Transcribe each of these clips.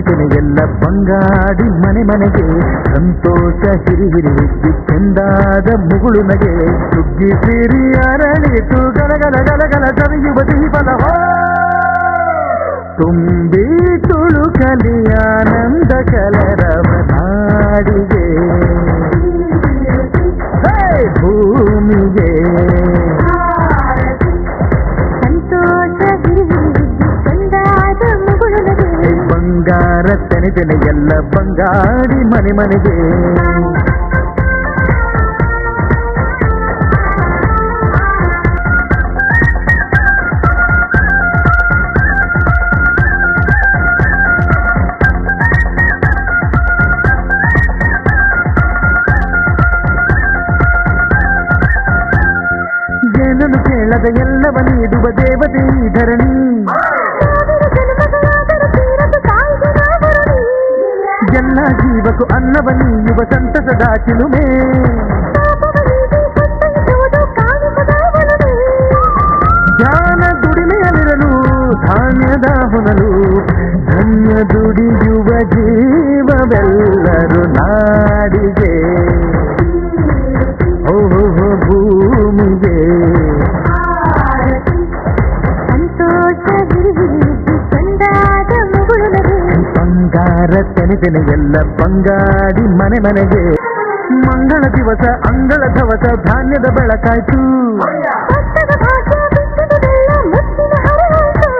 ತೆನೆ ಎಲ್ಲ ಬಂಗಾಡಿ ಮನೆ ಮನೆಗೆ ಸಂತೋಷ ಹಿರಿ ಹಿರಿ ಹಿಗ್ಗಿ ಚೆಂದಾದ ಮುಗುಳು ನಗೆ ಸುಗ್ಗಿ ಸಿರಿ ಅರಳಿತು ಗಲಗಲ ಗಲಗಲ ಸವಿಯುವ ದೀಪಲ ತುಂಬಿ ತುಳುಕಲಿ ಆನಂದ ಕಲರವ ನಾಡಿಗೆ ಭೂಮಿಗೆ ಬಂಗಾರ ತೆನೆ ಎಲ್ಲ ಬಂಗಾಡಿ ಮನೆ ಮನೆಗೆ ಏನನ್ನು ಕೇಳದ ಎಲ್ಲವ ನೀಡುವ ದೇವತೆ ಈ ಧರಣಿ ಎಲ್ಲ ಜೀವಕ್ಕೂ ಅನ್ನವ ನೀಯುವ ಸಂತಸದ ಚಿಲುಮೆ ಜ್ಞಾನ ದುಡಿಮೆಯಲ್ಲಿರಲು ಧಾನ್ಯದ ಹೊನಲು ಧನ್ಯ ದುಡಿಯುವ ಜೀವವೆಲ್ಲರೂ ನಾಡಿಗೆ ಓಹೋ ಭೂಮಿಗೆ ಬಂಗಾರ ತೆನೆ ಎಲ್ಲ ಬಂಗಾಡಿ ಮನೆ ಮನೆಗೆ ಮಂಗಳ ದಿವಸ ಅಂಗಳ ಧವಸ ಧಾನ್ಯದ ಬೆಳಕಾಯ್ತು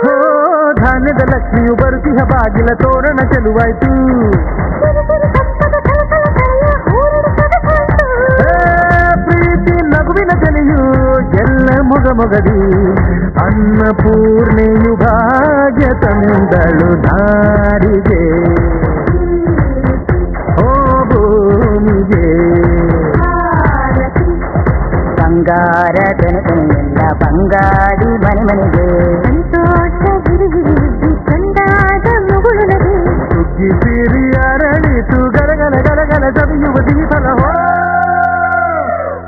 ಹೋ ಧಾನ್ಯದ ಲಕ್ಷ್ಮಿಯು ಬರುತಿಹ ಬಾಗಿಲ ತೋರಣ ಚೆಲುವಾಯ್ತು ಪ್ರೀತಿ ನಗುವಿನ ಕಲೆಯು ಎಲ್ಲ ಮೊಗಮೊಗದಿ ಅನ್ನಪೂರ್ಣೆಯು ಭಾಗ್ಯ ತಂದಳು ನಾಡಿಗೆ ಓ ಭೂಮಿಗೆ ಬಂಗಾರ ತೆನೆಲ್ಲ ಬಂಗಾಡಿ ಮನೆ ಮನೆಗೆ ಸಂತೋಷ ಗಿರಿಗಿರಿ ಕಂದಾದ ಮುಗುಳುನಗೆ ಸುಗ್ಗಿ ಸಿರಿ ಅರಳಿತು ಗಲಗಲ ಗಲಗಲ ಸವಿಯುವ ದೀಪಲ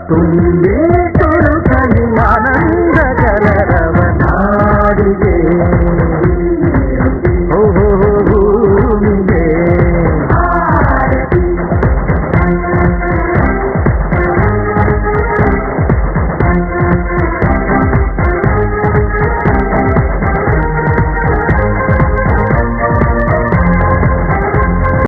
ತುಂಬಿ ತುಳುಕಲಿ ಆನಂದ ಕಲರವ ನಾಡಿಗೆ